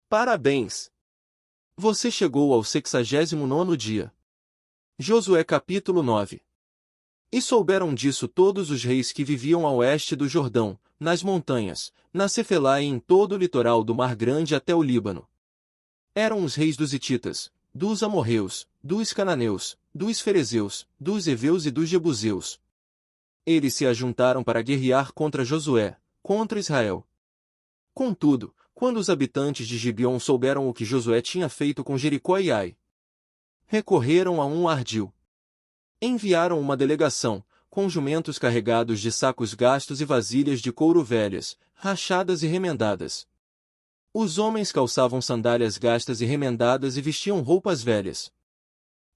Parabéns! Você chegou ao 69º dia. Josué capítulo 9. E souberam disso todos os reis que viviam a oeste do Jordão, nas montanhas, na Cefelá e em todo o litoral do Mar Grande até o Líbano. Eram os reis dos Hititas, dos Amorreus, dos Cananeus, dos Ferezeus, dos Heveus e dos Jebuseus. Eles se ajuntaram para guerrear contra Josué, contra Israel. Contudo, quando os habitantes de Gibeon souberam o que Josué tinha feito com Jericó e Ai, recorreram a um ardil. Enviaram uma delegação, com jumentos carregados de sacos gastos e vasilhas de couro velhas, rachadas e remendadas. Os homens calçavam sandálias gastas e remendadas e vestiam roupas velhas.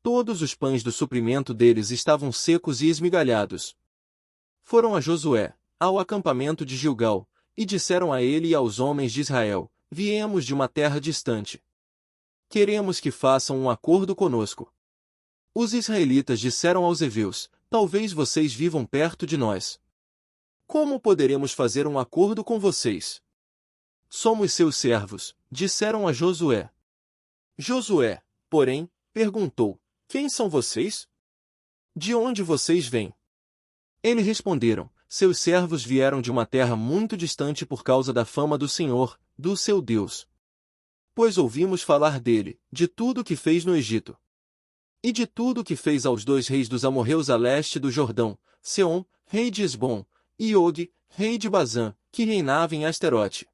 Todos os pães do suprimento deles estavam secos e esmigalhados. Foram a Josué, ao acampamento de Gilgal, e disseram a ele e aos homens de Israel: Viemos de uma terra distante. Queremos que façam um acordo conosco. Os israelitas disseram aos heveus: Talvez vocês vivam perto de nós. Como poderemos fazer um acordo com vocês? Somos seus servos, disseram a Josué. Josué, porém, perguntou: Quem são vocês? De onde vocês vêm? Eles responderam: Seus servos vieram de uma terra muito distante por causa da fama do Senhor, do seu Deus. Pois ouvimos falar dele, de tudo o que fez no Egito. E de tudo o que fez aos 2 reis dos amorreus a leste do Jordão, Seom, rei de Esbom, e Og, rei de Bazã, que reinava em Asterote.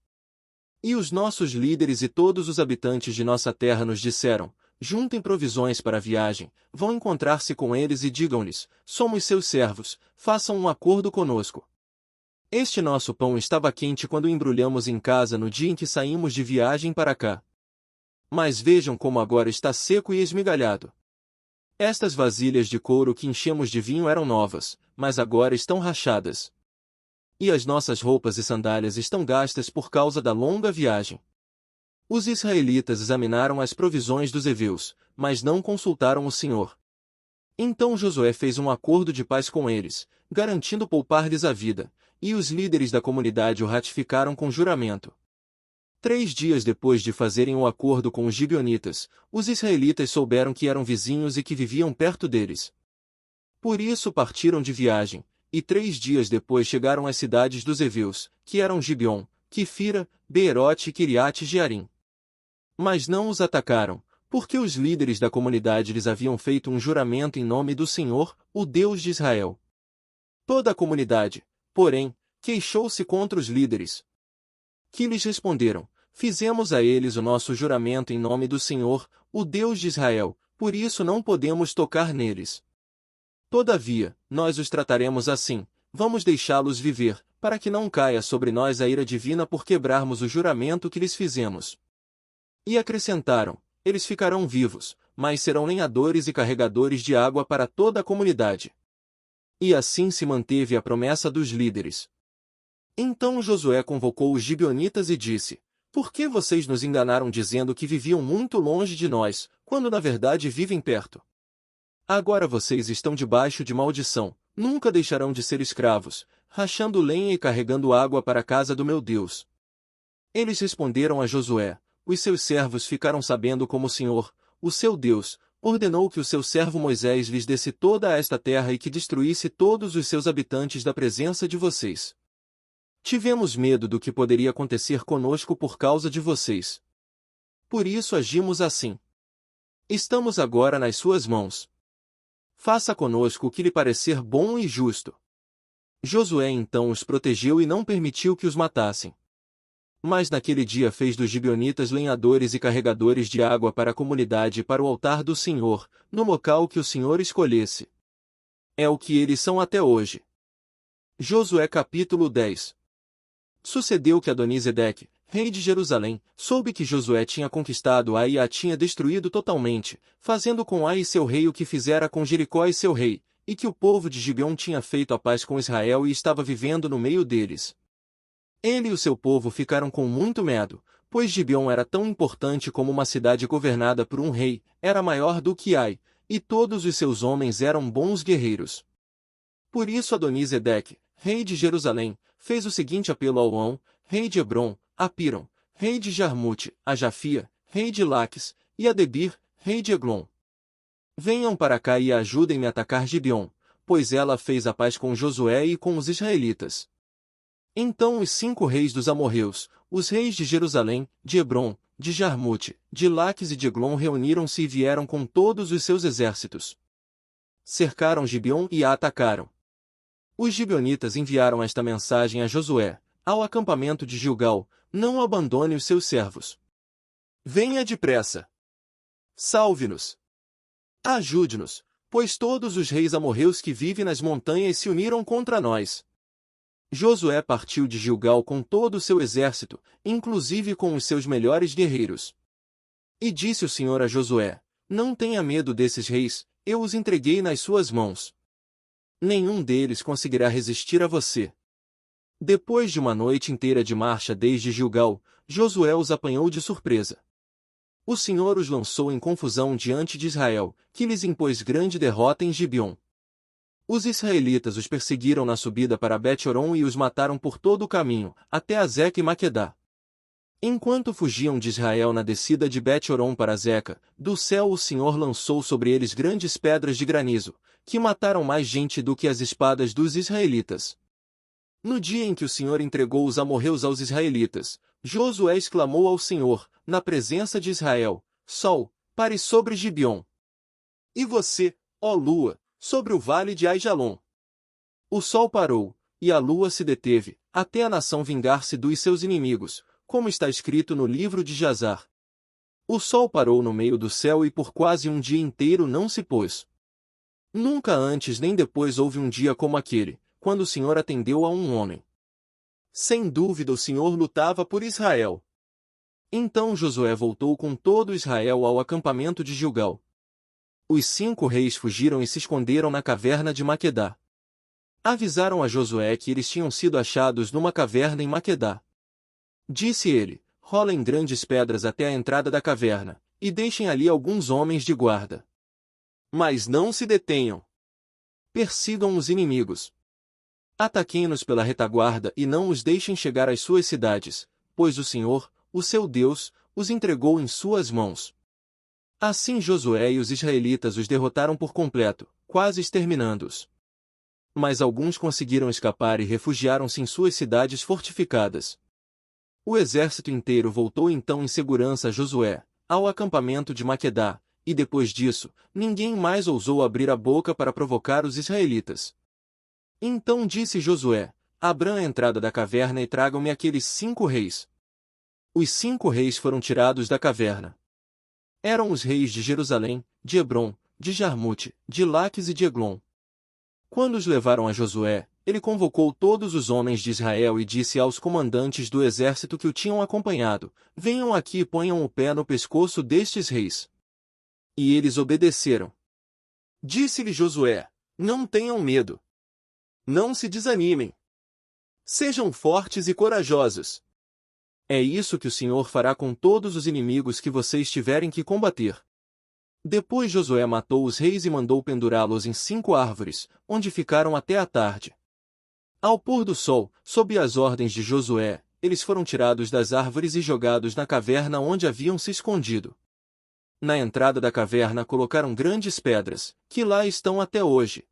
E os nossos líderes e todos os habitantes de nossa terra nos disseram: Juntem provisões para a viagem, vão encontrar-se com eles e digam-lhes: Somos seus servos, façam um acordo conosco. Este nosso pão estava quente quando embrulhamos em casa no dia em que saímos de viagem para cá. Mas vejam como agora está seco e esmigalhado. Estas vasilhas de couro que enchemos de vinho eram novas, mas agora estão rachadas. E as nossas roupas e sandálias estão gastas por causa da longa viagem. Os israelitas examinaram as provisões dos heveus, mas não consultaram o Senhor. Então Josué fez um acordo de paz com eles, garantindo poupar-lhes a vida, e os líderes da comunidade o ratificaram com juramento. 3 dias depois de fazerem o acordo com os gibeonitas, os israelitas souberam que eram vizinhos e que viviam perto deles. Por isso partiram de viagem, e 3 dias depois chegaram às cidades dos heveus, que eram Gibeon, Quifira, Beerote e Quiriate-Jearim. Mas não os atacaram, porque os líderes da comunidade lhes haviam feito um juramento em nome do Senhor, o Deus de Israel. Toda a comunidade, porém, queixou-se contra os líderes, que lhes responderam: Fizemos a eles o nosso juramento em nome do Senhor, o Deus de Israel, por isso não podemos tocar neles. Todavia, nós os trataremos assim, vamos deixá-los viver, para que não caia sobre nós a ira divina por quebrarmos o juramento que lhes fizemos. E acrescentaram: Eles ficarão vivos, mas serão lenhadores e carregadores de água para toda a comunidade. E assim se manteve a promessa dos líderes. Então Josué convocou os gibeonitas e disse: Por que vocês nos enganaram dizendo que viviam muito longe de nós, quando na verdade vivem perto? Agora vocês estão debaixo de maldição, nunca deixarão de ser escravos, rachando lenha e carregando água para a casa do meu Deus. Eles responderam a Josué: Os seus servos ficaram sabendo como o Senhor, o seu Deus, ordenou que o seu servo Moisés lhes desse toda esta terra e que destruísse todos os seus habitantes da presença de vocês. Tivemos medo do que poderia acontecer conosco por causa de vocês. Por isso agimos assim. Estamos agora nas suas mãos. Faça conosco o que lhe parecer bom e justo. Josué então os protegeu e não permitiu que os matassem. Mas naquele dia fez dos gibeonitas lenhadores e carregadores de água para a comunidade e para o altar do Senhor, no local que o Senhor escolhesse. É o que eles são até hoje. Josué capítulo 10. Sucedeu que Adonisedeque, rei de Jerusalém, soube que Josué tinha conquistado Ai e a tinha destruído totalmente, fazendo com Ai e seu rei o que fizera com Jericó e seu rei, e que o povo de Gibeon tinha feito a paz com Israel e estava vivendo no meio deles. Ele e o seu povo ficaram com muito medo, pois Gibeon era tão importante como uma cidade governada por um rei, era maior do que Ai, e todos os seus homens eram bons guerreiros. Por isso Adonisedeque, rei de Jerusalém, fez o seguinte apelo a On, rei de Hebrom, a Piram, rei de Jarmute, a Jafia, rei de Laques, e a Debir, rei de Eglon. Venham para cá e ajudem-me a atacar Gibeon, pois ela fez a paz com Josué e com os israelitas. Então os 5 reis dos amorreus, os reis de Jerusalém, de Hebrom, de Jarmute, de Laques e de Eglon reuniram-se e vieram com todos os seus exércitos. Cercaram Gibeon e a atacaram. Os gibeonitas enviaram esta mensagem a Josué, ao acampamento de Gilgal: não abandone os seus servos. Venha depressa. Salve-nos. Ajude-nos, pois todos os reis amorreus que vivem nas montanhas se uniram contra nós. Josué partiu de Gilgal com todo o seu exército, inclusive com os seus melhores guerreiros. E disse o Senhor a Josué: não tenha medo desses reis, eu os entreguei nas suas mãos. Nenhum deles conseguirá resistir a você. Depois de uma noite inteira de marcha desde Gilgal, Josué os apanhou de surpresa. O Senhor os lançou em confusão diante de Israel, que lhes impôs grande derrota em Gibeon. Os israelitas os perseguiram na subida para Bet-Horon e os mataram por todo o caminho, até Azeca e Maquedá. Enquanto fugiam de Israel na descida de Bet-Horon para Azeca, do céu o Senhor lançou sobre eles grandes pedras de granizo, que mataram mais gente do que as espadas dos israelitas. No dia em que o Senhor entregou os amorreus aos israelitas, Josué exclamou ao Senhor, na presença de Israel: Sol, pare sobre Gibeon. E você, ó lua, sobre o vale de Aijalon. O sol parou, e a lua se deteve, até a nação vingar-se dos seus inimigos, como está escrito no livro de Jazar. O sol parou no meio do céu e por quase um dia inteiro não se pôs. Nunca antes nem depois houve um dia como aquele, quando o Senhor atendeu a um homem. Sem dúvida o Senhor lutava por Israel. Então Josué voltou com todo Israel ao acampamento de Gilgal. Os 5 reis fugiram e se esconderam na caverna de Maquedá. Avisaram a Josué que eles tinham sido achados numa caverna em Maquedá. Disse ele: rolem grandes pedras até a entrada da caverna, e deixem ali alguns homens de guarda. Mas não se detenham. Persigam os inimigos. Ataquem-nos pela retaguarda e não os deixem chegar às suas cidades, pois o Senhor, o seu Deus, os entregou em suas mãos. Assim Josué e os israelitas os derrotaram por completo, quase exterminando-os. Mas alguns conseguiram escapar e refugiaram-se em suas cidades fortificadas. O exército inteiro voltou então em segurança a Josué, ao acampamento de Maquedá, e depois disso, ninguém mais ousou abrir a boca para provocar os israelitas. Então disse Josué: abram a entrada da caverna e tragam-me aqueles 5 reis. Os 5 reis foram tirados da caverna. Eram os reis de Jerusalém, de Hebrom, de Jarmute, de Laques e de Eglon. Quando os levaram a Josué, ele convocou todos os homens de Israel e disse aos comandantes do exército que o tinham acompanhado: venham aqui e ponham o pé no pescoço destes reis. E eles obedeceram. Disse-lhe Josué: não tenham medo. Não se desanimem. Sejam fortes e corajosos. É isso que o Senhor fará com todos os inimigos que vocês tiverem que combater. Depois Josué matou os reis e mandou pendurá-los em 5 árvores, onde ficaram até a tarde. Ao pôr do sol, sob as ordens de Josué, eles foram tirados das árvores e jogados na caverna onde haviam se escondido. Na entrada da caverna colocaram grandes pedras, que lá estão até hoje.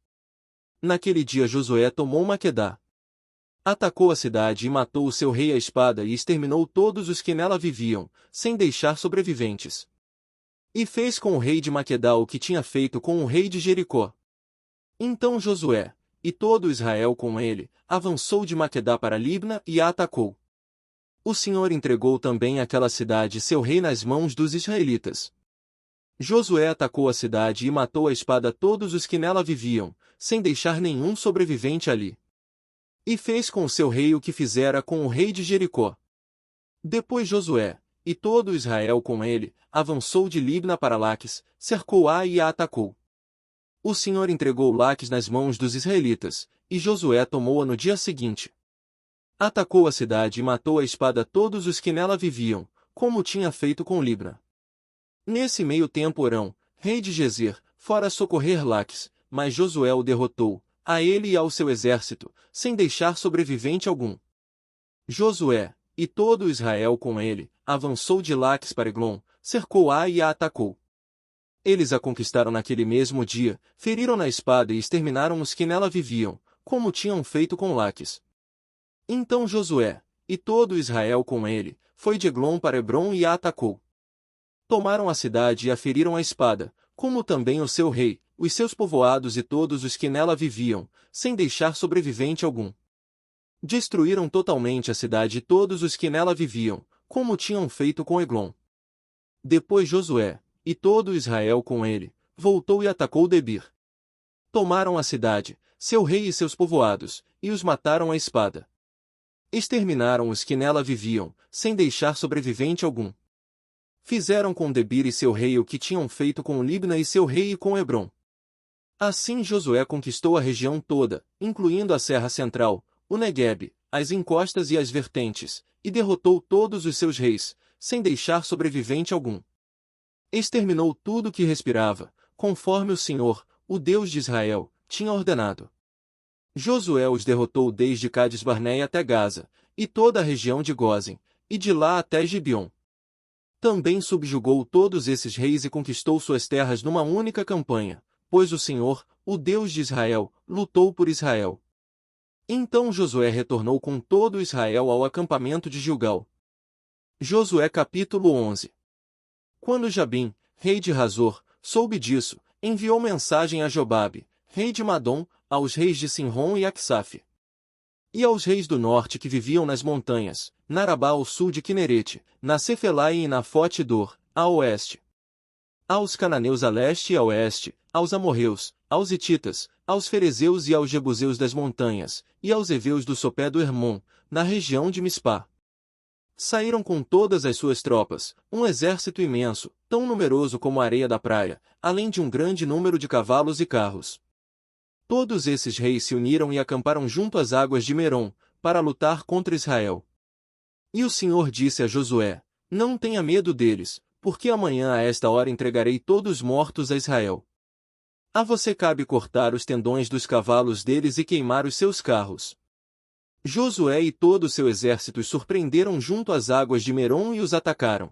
Naquele dia Josué tomou Maquedá. Atacou a cidade e matou o seu rei à espada e exterminou todos os que nela viviam, sem deixar sobreviventes. E fez com o rei de Maquedá o que tinha feito com o rei de Jericó. Então Josué, e todo Israel com ele, avançou de Maquedá para Libna e a atacou. O Senhor entregou também aquela cidade e seu rei nas mãos dos israelitas. Josué atacou a cidade e matou à espada todos os que nela viviam, sem deixar nenhum sobrevivente ali. E fez com o seu rei o que fizera com o rei de Jericó. Depois Josué, e todo Israel com ele, avançou de Libna para Laques, cercou-a e a atacou. O Senhor entregou Laques nas mãos dos israelitas, e Josué tomou-a no dia seguinte. Atacou a cidade e matou à espada todos os que nela viviam, como tinha feito com Libna. Nesse meio tempo Orão, rei de Gezer, fora socorrer Laques, mas Josué o derrotou, a ele e ao seu exército, sem deixar sobrevivente algum. Josué, e todo Israel com ele, avançou de Laques para Eglon, cercou Ai e a atacou. Eles a conquistaram naquele mesmo dia, feriram na espada e exterminaram os que nela viviam, como tinham feito com Laques. Então Josué, e todo Israel com ele, foi de Eglon para Hebrom e a atacou. Tomaram a cidade e a feriram à espada, como também o seu rei, os seus povoados e todos os que nela viviam, sem deixar sobrevivente algum. Destruíram totalmente a cidade e todos os que nela viviam, como tinham feito com Eglon. Depois Josué, e todo Israel com ele, voltou e atacou Debir. Tomaram a cidade, seu rei e seus povoados, e os mataram à espada. Exterminaram os que nela viviam, sem deixar sobrevivente algum. Fizeram com Debir e seu rei o que tinham feito com Libna e seu rei e com Hebrom. Assim Josué conquistou a região toda, incluindo a Serra Central, o Neguebe, as encostas e as vertentes, e derrotou todos os seus reis, sem deixar sobrevivente algum. Exterminou tudo que respirava, conforme o Senhor, o Deus de Israel, tinha ordenado. Josué os derrotou desde Cades-Barneia até Gaza, e toda a região de Gósen, e de lá até Gibeon. Também subjugou todos esses reis e conquistou suas terras numa única campanha, pois o Senhor, o Deus de Israel, lutou por Israel. Então Josué retornou com todo Israel ao acampamento de Gilgal. Josué capítulo 11. Quando Jabim, rei de Hazor, soube disso, enviou mensagem a Jobabe, rei de Madom, aos reis de Sinrom e Aksaf. E aos reis do norte que viviam nas montanhas, na Arabá ao sul de Quinerete, na Cefelaim e na Fote-Dor, a oeste. Aos cananeus a leste e a oeste, aos amorreus, aos hititas, aos ferezeus e aos jebuseus das montanhas, e aos heveus do sopé do Hermon, na região de Mispá. Saíram com todas as suas tropas, um exército imenso, tão numeroso como a areia da praia, além de um grande número de cavalos e carros. Todos esses reis se uniram e acamparam junto às águas de Merom, para lutar contra Israel. E o Senhor disse a Josué: Não tenha medo deles, porque amanhã a esta hora entregarei todos mortos a Israel. A você cabe cortar os tendões dos cavalos deles e queimar os seus carros. Josué e todo o seu exército os surpreenderam junto às águas de Merom e os atacaram.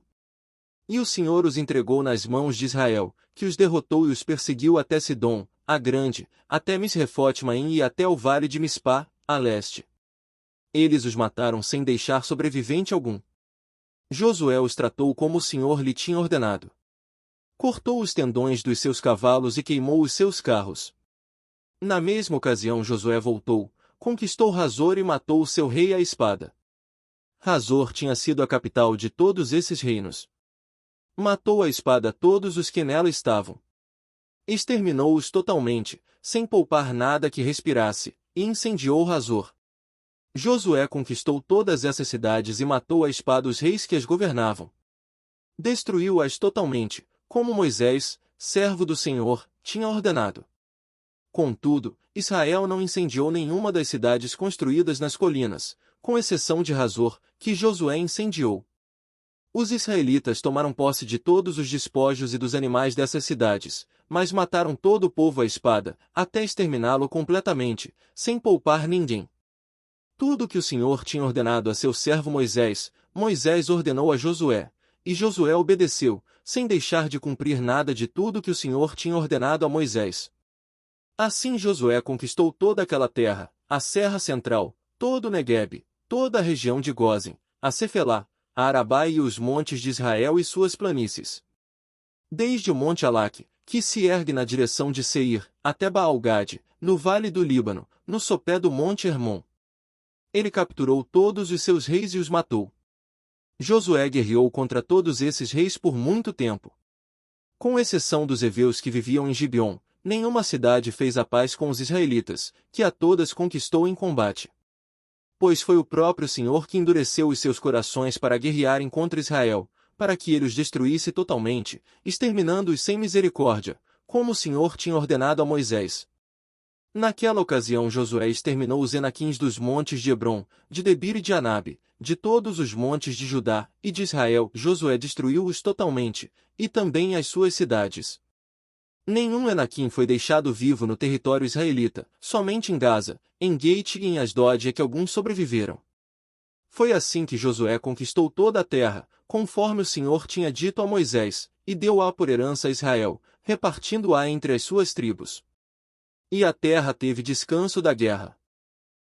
E o Senhor os entregou nas mãos de Israel, que os derrotou e os perseguiu até Sidom, a grande, até Misrefote-Maim e até o vale de Mispá, a leste. Eles os mataram sem deixar sobrevivente algum. Josué os tratou como o Senhor lhe tinha ordenado. Cortou os tendões dos seus cavalos e queimou os seus carros. Na mesma ocasião Josué voltou, conquistou Hazor e matou o seu rei à espada. Hazor tinha sido a capital de todos esses reinos. Matou à espada todos os que nela estavam. Exterminou-os totalmente, sem poupar nada que respirasse, e incendiou Hazor. Josué conquistou todas essas cidades e matou à espada os reis que as governavam. Destruiu-as totalmente, como Moisés, servo do Senhor, tinha ordenado. Contudo, Israel não incendiou nenhuma das cidades construídas nas colinas, com exceção de Hazor, que Josué incendiou. Os israelitas tomaram posse de todos os despojos e dos animais dessas cidades, mas mataram todo o povo à espada, até exterminá-lo completamente, sem poupar ninguém. Tudo que o Senhor tinha ordenado a seu servo Moisés, Moisés ordenou a Josué, e Josué obedeceu, sem deixar de cumprir nada de tudo que o Senhor tinha ordenado a Moisés. Assim Josué conquistou toda aquela terra, a Serra Central, todo o Neguebe, toda a região de Gósen, a Cefelá, a Arabá e os montes de Israel e suas planícies. Desde o monte Alaque, que se ergue na direção de Seir, até Baal-Gade, no vale do Líbano, no sopé do monte Hermon. Ele capturou todos os seus reis e os matou. Josué guerreou contra todos esses reis por muito tempo. Com exceção dos heveus que viviam em Gibeon, nenhuma cidade fez a paz com os israelitas, que a todas conquistou em combate. Pois foi o próprio Senhor que endureceu os seus corações para guerrearem contra Israel, para que ele os destruísse totalmente, exterminando-os sem misericórdia, como o Senhor tinha ordenado a Moisés. Naquela ocasião Josué exterminou os Enaquins dos montes de Hebrom, de Debir e de Anabe, de todos os montes de Judá e de Israel. Josué destruiu-os totalmente, e também as suas cidades. Nenhum Enaquim foi deixado vivo no território israelita, somente em Gaza, em Gate e em Asdod é que alguns sobreviveram. Foi assim que Josué conquistou toda a terra, conforme o Senhor tinha dito a Moisés, e deu-a por herança a Israel, repartindo-a entre as suas tribos. E a terra teve descanso da guerra.